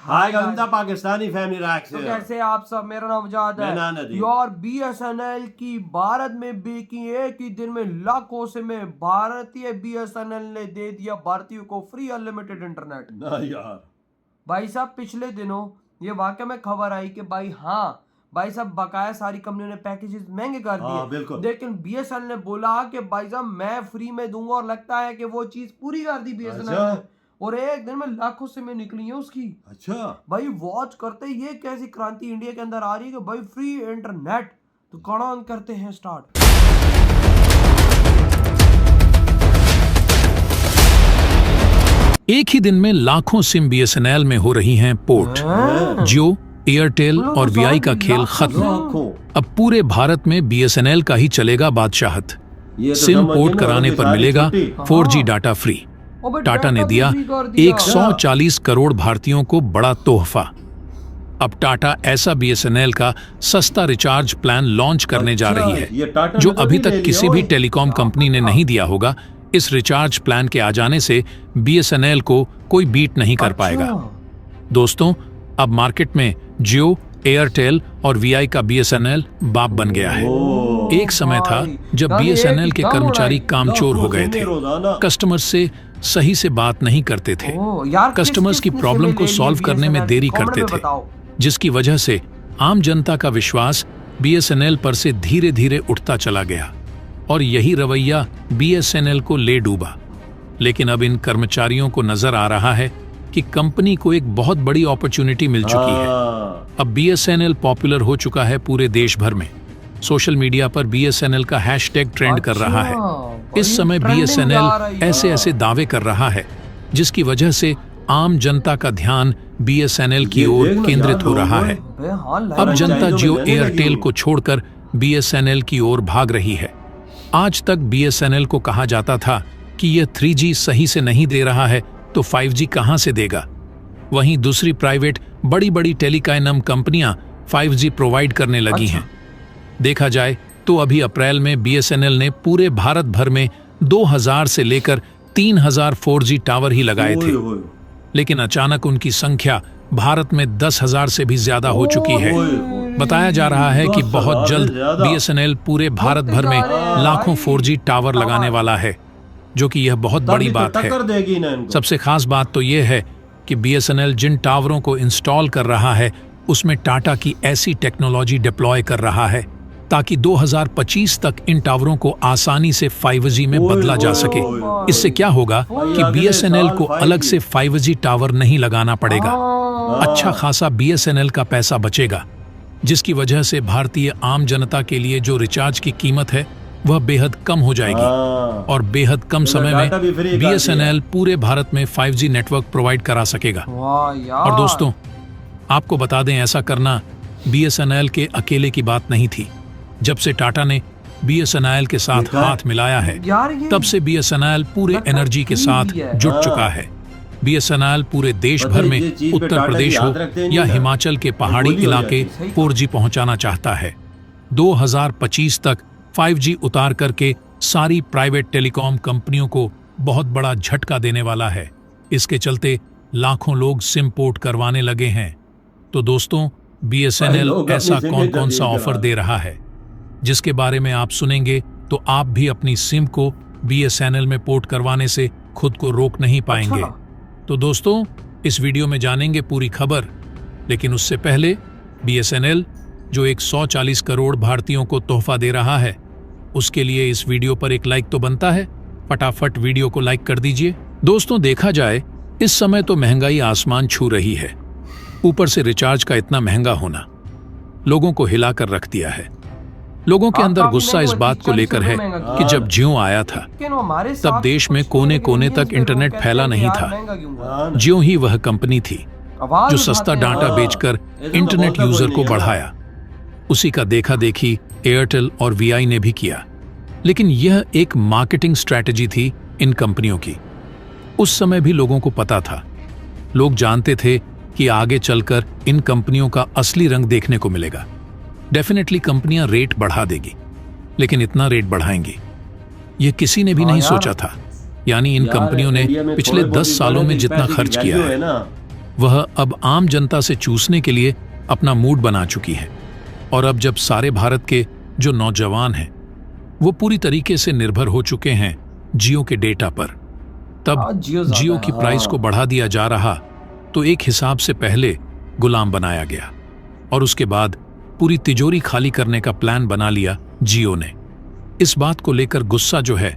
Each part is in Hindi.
हाय गंदा पाकिस्तानी फैमिली रैक्स। तो कैसे आप सब, मेरा नाम मुजाद है यार। BSNL की भारत में बेकी एक ही दिन में लाखों से में भारतीय BSNL ने दे दिया भारतीयों को फ्री अनलिमिटेड इंटरनेट। ना यार भाई साहब पिछले दिनों ये वाकई में खबर आई कि भाई भाई साहब बकाया सारी कंपनियों ने पैकेजेस महंगे कर दिए, लेकिन BSNL ने बोला कि भाई साहब मैं फ्री में दूंगा, और लगता है कि वो चीज पूरी कर दी BSNL ने, और एक दिन में लाखों से में निकली है उसकी। अच्छा भाई वॉच करते ये कैसी क्रांति इंडिया के अंदर आ रही है कि भाई फ्री इंटरनेट। तो कौन करते हैं स्टार्ट। एक ही दिन में लाखों सिम BSNL में हो रही हैं पोर्ट। जियो, एयरटेल और VI का खेल खत्म। अब पूरे भारत में BSNL का ही चलेगा बादशाहत। सिम पोर्ट कराने पर मिलेगा 4G डाटा फ्री। टाटा ने दिया 140 करोड़ भारतीयों को बड़ा तोहफा। अब टाटा ऐसा BSNL का सस्ता रिचार्ज प्लान लॉन्च करने जा रही है जो अभी तक किसी भी टेलीकॉम कंपनी ने नहीं दिया होगा। इस रिचार्ज प्लान के आ जाने से BSNL को कोई बीट नहीं कर पाएगा। दोस्तों, अब मार्केट में जियो, एयरटेल और VI का BSNL बाप बन गया है। एक समय था जब BSNL के कर्मचारी कामचोर हो गए थे, कस्टमर से सही से बात नहीं करते थे, कस्टमर्स की प्रॉब्लम को सॉल्व करने में देरी करते थे, जिसकी वजह से आम जनता का विश्वास BSNL पर से धीरे धीरे उठता चला गया और यही रवैया BSNL को ले डूबा। लेकिन अब इन कर्मचारियों को नजर आ रहा है कि कंपनी को एक बहुत बड़ी अपॉर्चुनिटी मिल चुकी है। अब BSNL पॉपुलर हो चुका है पूरे देश भर में। सोशल मीडिया पर BSNL का हैशटैग ट्रेंड कर रहा है। इस समय BSNL ऐसे ऐसे दावे कर रहा है जिसकी वजह से आम जनता का ध्यान BSNL की ओर केंद्रित हो रहा है। अब जनता जियो, एयरटेल को छोड़कर BSNL की ओर भाग रही है। आज तक BSNL को कहा जाता था कि यह 3G सही से नहीं दे रहा है तो 5G कहां से देगा। वहीं दूसरी प्राइवेट बड़ी बड़ी टेलीकॉम कंपनियां 5G प्रोवाइड करने लगी हैं। देखा जाए तो अभी अप्रैल में BSNL ने पूरे भारत भर में 2000 से लेकर 3000 4G टावर ही लगाए थे, लेकिन अचानक उनकी संख्या भारत में 10,000 से भी ज्यादा हो चुकी है। बताया जा रहा है कि बहुत जल्द BSNL पूरे भारत भर में लाखों 4G टावर लगाने वाला है, जो कि यह बहुत बड़ी बात है। सबसे खास बात तो यह है कि BSNL जिन टावरों को इंस्टॉल कर रहा है उसमें टाटा की ऐसी टेक्नोलॉजी डिप्लॉय कर रहा है ताकि 2025 तक इन टावरों को आसानी से 5G में बदला जा सके। इससे क्या होगा कि BSNL को अलग से 5G टावर नहीं लगाना पड़ेगा। अच्छा खासा BSNL का पैसा बचेगा, जिसकी वजह से भारतीय आम जनता के लिए जो रिचार्ज की कीमत है वह बेहद कम हो जाएगी और बेहद कम समय में BSNL पूरे भारत में 5G नेटवर्क प्रोवाइड करा सकेगा। और दोस्तों, आपको बता दें, ऐसा करना BSNL के अकेले की बात नहीं थी। जब से टाटा ने BSNL के साथ हाथ मिलाया है, तब से BSNL पूरे एनर्जी के साथ जुट चुका है। BSNL पूरे देश भर में उत्तर प्रदेश हो या हिमाचल के पहाड़ी इलाके 4G पहुंचाना चाहता है। 2025 तक 5G उतार करके सारी प्राइवेट टेलीकॉम कंपनियों को बहुत बड़ा झटका देने वाला है। इसके चलते लाखों लोग सिम पोर्ट करवाने लगे हैं। तो दोस्तों, BSNL ऐसा कौन कौन सा ऑफर दे रहा है जिसके बारे में आप सुनेंगे तो आप भी अपनी सिम को BSNL में पोर्ट करवाने से खुद को रोक नहीं पाएंगे। तो दोस्तों, इस वीडियो में जानेंगे पूरी खबर, लेकिन उससे पहले BSNL जो 140 करोड़ भारतीयों को तोहफा दे रहा है, उसके लिए इस वीडियो पर एक लाइक तो बनता है। फटाफट वीडियो को लाइक कर दीजिए। दोस्तों, देखा जाए इस समय तो महंगाई आसमान छू रही है। ऊपर से रिचार्ज का इतना महंगा होना लोगों को हिला कर रख दिया है। लोगों के अंदर गुस्सा इस बात को लेकर है कि जब जियो आया था तब देश में कोने कोने तक इंटरनेट फैला नहीं था। जियो ही वह कंपनी थी जो सस्ता डाटा बेचकर इंटरनेट यूजर को बढ़ाया। उसी का देखा देखी एयरटेल और VI ने भी किया, लेकिन यह एक मार्केटिंग स्ट्रैटेजी थी इन कंपनियों की। उस समय भी लोगों को पता था, लोग जानते थे कि आगे चलकर इन कंपनियों का असली रंग देखने को मिलेगा। डेफिनेटली कंपनियां रेट बढ़ा देगी, लेकिन इतना रेट बढ़ाएंगी ये किसी ने भी नहीं सोचा था। यानी इन कंपनियों ने पिछले 10 सालों में जितना खर्च किया है वह अब आम जनता से चूसने के लिए अपना मूड बना चुकी है। और अब जब सारे भारत के जो नौजवान हैं वो पूरी तरीके से निर्भर हो चुके हैं जियो के डेटा पर, तब जियो की प्राइस को बढ़ा दिया जा रहा तो एक हिसाब से पहले गुलाम बनाया गया और उसके बाद पूरी तिजोरी खाली करने का प्लान बना लिया जियो ने। इस बात को लेकर गुस्सा जो है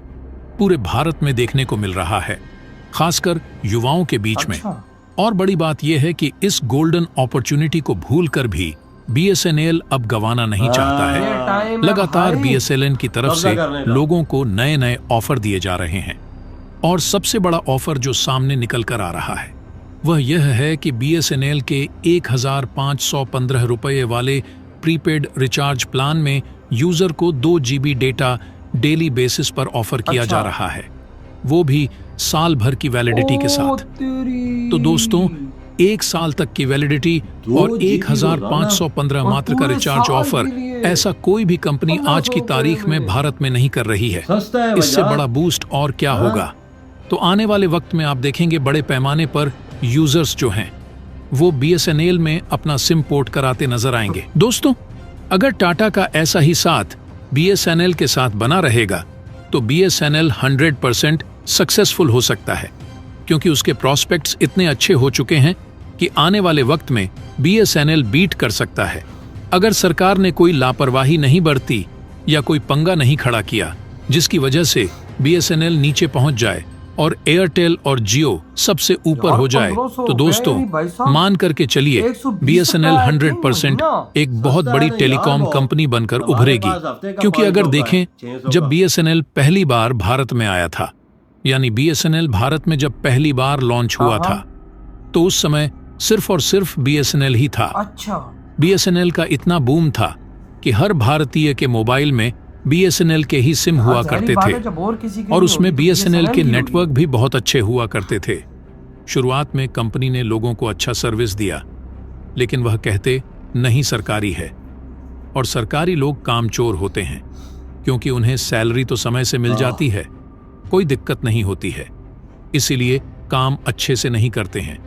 पूरे भारत में देखने को मिल रहा है, खासकर युवाओं के बीच में। और बड़ी बात यह है कि इस गोल्डन अपॉर्चुनिटी को भूलकर भी बीएसएनएल अब गंवाना नहीं चाहता है। लगातार बीएसएनएल की तरफ से लोगों को नए नए ऑफर दिए जा रहे हैं और सबसे बड़ा ऑफर जो सामने निकल कर आ रहा है वह यह है कि बीएसएनएल के 1515 रुपये वाले प्रीपेड रिचार्ज प्लान में यूजर को 2 GB डेटा डेली बेसिस पर ऑफर किया जा रहा है, वो भी साल भर की वैलिडिटी के साथ। तो दोस्तों, 1 साल तक की वैलिडिटी और 1515 मात्र का रिचार्ज ऑफर, ऐसा कोई भी कंपनी आज की तारीख में भारत में नहीं कर रही है। इससे बड़ा बूस्ट और क्या होगा। तो आने वाले वक्त में आप देखेंगे बड़े पैमाने पर यूजर्स जो हैं वो बीएसएनएल में अपना सिम पोर्ट कराते नजर आएंगे। दोस्तों, अगर टाटा का ऐसा ही साथ बीएसएनएल के साथ बना रहेगा तो बीएसएनएल 100% सक्सेसफुल हो सकता है, क्योंकि उसके प्रॉस्पेक्ट्स इतने अच्छे हो चुके हैं कि आने वाले वक्त में बीएसएनएल बीट कर सकता है। अगर सरकार ने कोई लापरवाही नहीं बरती या कोई पंगा नहीं खड़ा किया जिसकी वजह से बीएसएनएल नीचे पहुंच जाए और एयरटेल और जियो सबसे ऊपर हो जाए, तो दोस्तों मान करके चलिए बीएसएनएल 100% एक बहुत बड़ी टेलीकॉम कंपनी बनकर उभरेगी। क्योंकि अगर देखें, जब बीएसएनएल पहली बार भारत में आया था, यानी बीएसएनएल भारत में जब पहली बार लॉन्च हुआ था, तो उस समय सिर्फ और सिर्फ बीएसएनएल ही था। बीएसएनएल का इतना बूम था कि हर भारतीय के मोबाइल में बीएसएनएल के ही सिम हुआ करते थे और उसमें बीएसएनएल के नेटवर्क भी बहुत अच्छे हुआ करते थे। शुरुआत में कंपनी ने लोगों को अच्छा सर्विस दिया, लेकिन वह कहते नहीं सरकारी है, और सरकारी लोग कामचोर होते हैं क्योंकि उन्हें सैलरी तो समय से मिल जाती है, कोई दिक्कत नहीं होती है, इसीलिए काम अच्छे से नहीं करते हैं।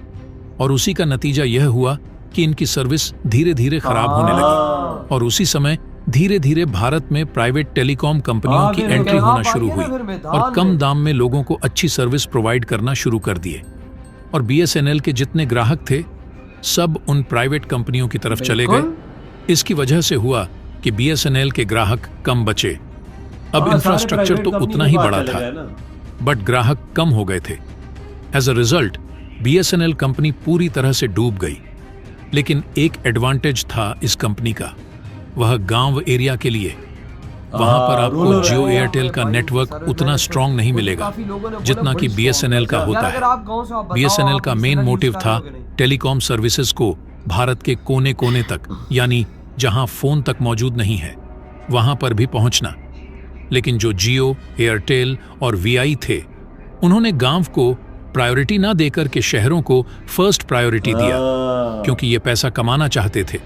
और उसी का नतीजा यह हुआ कि इनकी सर्विस धीरे धीरे खराब होने लगी और उसी समय धीरे धीरे भारत में प्राइवेट टेलीकॉम कंपनियों की एंट्री होना शुरू हुई और कम दाम में लोगों को अच्छी सर्विस प्रोवाइड करना शुरू कर दिए। और बीएसएनएल के जितने ग्राहक थे सब उन प्राइवेट कंपनियों की तरफ चले गए। इसकी वजह से हुआ कि बीएसएनएल के ग्राहक कम बचे। अब इंफ्रास्ट्रक्चर तो उतना ही बड़ा था, बट ग्राहक कम हो गए थे। As a result BSNL company पूरी तरह से डूब गई। लेकिन एक एडवांटेज था इस कंपनी का, वह गांव एरिया के लिए। वहां पर आपको जियो एयरटेल का नेटवर्क उतना स्ट्रांग नहीं मिलेगा जितना कि बीएसएनएल का होता है। बीएसएनएल का मेन मोटिव था टेलीकॉम सर्विसेज को भारत के कोने कोने तक, यानी जहां फोन तक मौजूद नहीं है, वहां पर भी पहुंचना। लेकिन जो जियो, एयरटेल और वीआई थे, उन्होंने गांव को प्रायोरिटी ना देकर के शहरों को फर्स्ट प्रायोरिटी दिया, क्योंकि ये पैसा कमाना चाहते थे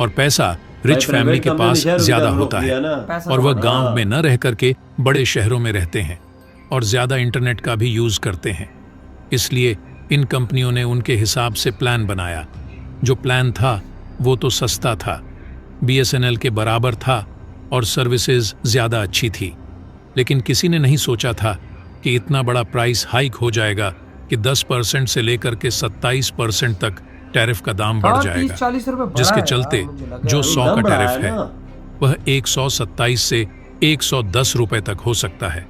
और पैसा रिच फैमिली के पास ज्यादा होता है और वह गांव में न रह करके बड़े शहरों में रहते हैं और ज्यादा इंटरनेट का भी यूज करते हैं। इसलिए इन कंपनियों ने उनके हिसाब से प्लान बनाया। जो प्लान था वो तो सस्ता था, बीएसएनएल के बराबर था और सर्विसेज ज्यादा अच्छी थी। लेकिन किसी ने नहीं सोचा था कि इतना बड़ा प्राइस हाइक हो जाएगा कि 10% से लेकर के 27% तक टैरिफ का दाम बढ़ जाएगा, जिसके चलते जो 100 का टैरिफ है वह 127 से 110 रुपए तक हो सकता है।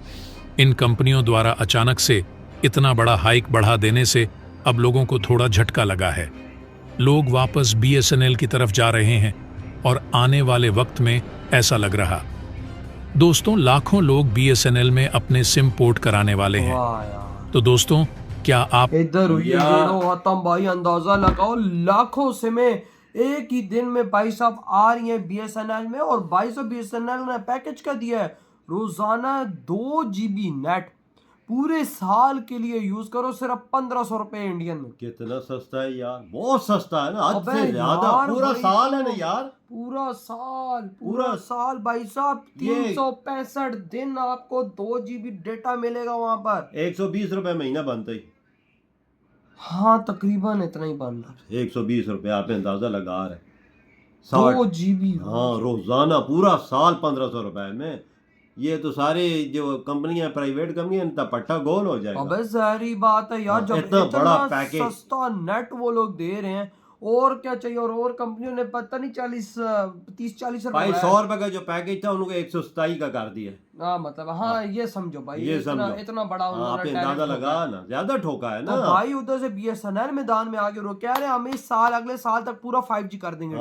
इन कंपनियों द्वारा अचानक से इतना बड़ा हाइक बढ़ा देने से अब लोगों को थोड़ा झटका लगा है। लोग वापस बीएसएनएल की तरफ जा रहे हैं और आने वाले वक्त में ऐसा लग रहा। दोस्तों, लाखों लोग बीएसएनएल में अपने सिम पोर्ट कराने वाले हैं। तो दोस्तों, क्या आप इधर हतम भाई, अंदाजा लगाओ, लाखों सिमें एक ही दिन में भाई साहब आ रही है बीएसएनएल में। और भाई साहब बीएसएनएल ने पैकेज का दिया है, रोजाना 2 GB नेट पूरे साल के लिए यूज करो, सिर्फ 1500 रुपए इंडियन में। कितना सस्ता है यार, बहुत सस्ता है ना, हद से ज्यादा। पूरा साल है ना यार, पूरा साल भाई साहब 365 दिन आपको 2 GB डेटा मिलेगा वहां पर। 120 रुपए महीना बनता ही। हाँ तकरीबन इतना ही बन रहा है। 120 रुपये आप अंदाजा लगा रहे, 2 GB। हाँ रोजाना पूरा साल 1500 रुपए में। ये तो सारे जो कंपनियां प्राइवेट कंपनियां इनका पट्टा गोल हो जाएगा। अबे सारी बात है यार, जब इतना बड़ा पैकेज सस्ता नेट वो लोग दे रहे हैं, और क्या चाहिए। और कंपनियों ने पता नहीं 30-40 भाई रुपए 100 रुपए का जो पैकेज था उनको 127 का कर दिया। हाँ मतलब हाँ ये समझो भाई, ये इतना बड़ा उन्होंने अंदाजा लगा ना, ज्यादा ठोका है ना। तो भाई उधर से BSNL मैदान में आगे कह रहे हैं हम इस साल अगले साल तक पूरा 5G कर देंगे।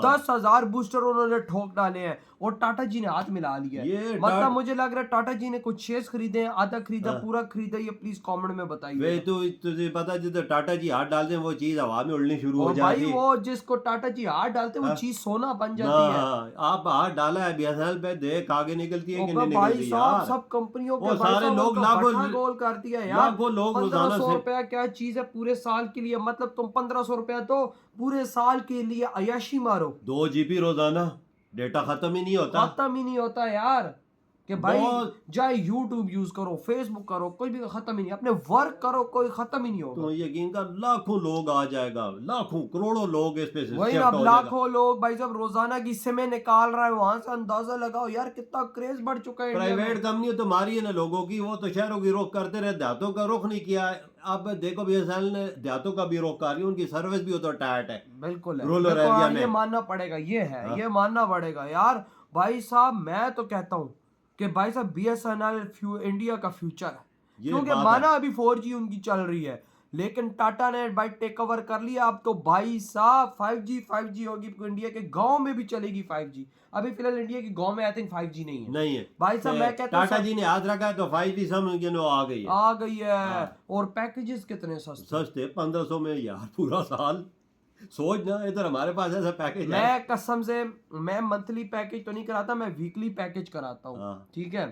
10,000 बूस्टर उन्होंने ठोक डाले हैं, और टाटा जी ने हाथ मिला लिया है। मतलब मुझे लग रहा है टाटा जी ने कुछ शेयर्स खरीदे हैं, आधा खरीदा पूरा खरीदा, ये प्लीज कमेंट में बताइए। तो तुझे पता जिधर टाटा जी हाथ डालते हैं वो चीज हवा में उड़नी शुरू हो जाती है। भाई वो जिसको टाटा जी हाथ डालते हैं वो चीज सोना बन जाती है। आप हाथ डाला है BSNL पे, देख आगे निकलती है कि नहीं भाई निकलती साहब यार। सब कंपनियों वो के सारे लोग लाखों गोल कर दिया यार। लाखों लोग 1500 रुपया क्या चीज है पूरे साल के लिए। मतलब तुम 1500 रुपया तो पूरे साल के लिए अयाशी मारो। 2 GB रोजाना, डेटा खत्म ही नहीं होता। खत्म ही नहीं होता यार, कि भाई चाहे YouTube यूज करो, Facebook करो, कोई भी खत्म ही नहीं। अपने वर्क करो, कोई खत्म ही नहीं होगा। तो यकीन कर लाखों लोग आ जाएगा, लाखों करोड़ों लोग इस पे वही ना, लाखों लोग भाई साहब रोजाना की सिमें निकाल रहा है, वहां से अंदाजा लगाओ यार कितना क्रेज बढ़ चुका है। प्राइवेट कंपनी तो मारी है ना लोगों की, वो तो शहरों की रुख करते रहे, देहातों का रुख नहीं किया। अब देखो BSNL ने देहातों का भी रुख कर रही है, उनकी सर्विस भी तो टाइट है। बिल्कुल रूरल एरिया में ये मानना पड़ेगा, ये है ये मानना पड़ेगा यार। भाई साहब मैं तो कहता हूँ कि भाई साहब BSNL इंडिया का फ्यूचर है, क्योंकि माना अभी 4G उनकी चल रही है, लेकिन टाटा ने भाई टेक ओवर कर लिया। अब तो भाई साहब 5G होगी, इंडिया के गांव में भी चलेगी 5G। अभी फिलहाल इंडिया के गांव में आई थिंक 5G नहीं है भाई साहब। मैं कहता हूं टाटा जी ने हाथ रखा है तो 5G समझ आ गई है। और पैकेजेस कितने सस्ते 1500 में यार पूरा साल। सोच ना, इधर हमारे पास ऐसा पैकेज है। मैं कसम से मैं मंथली पैकेज तो नहीं कराता, मैं वीकली पैकेज कराता हूँ। ठीक है,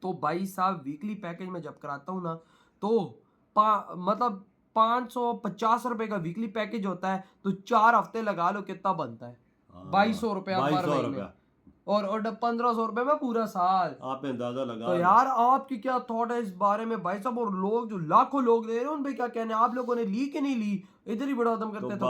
तो भाई साहब वीकली पैकेज में जब कराता हूँ ना, तो मतलब 550 रुपए का वीकली पैकेज होता है, तो 4 हफ्ते लगा लो कितना बनता है, 2200 रुपया पर महीने। और 1500 रुपए में पूरा साल। आप अंदाजा लगा। तो यार आपकी क्या थॉट है इस बारे में भाई साहब? और लोग जो लाखों लोग दे रहे हैं उन पे क्या कहने, आप लोगों ने ली कि नहीं ली? इधर ही बड़ा दम करते थे।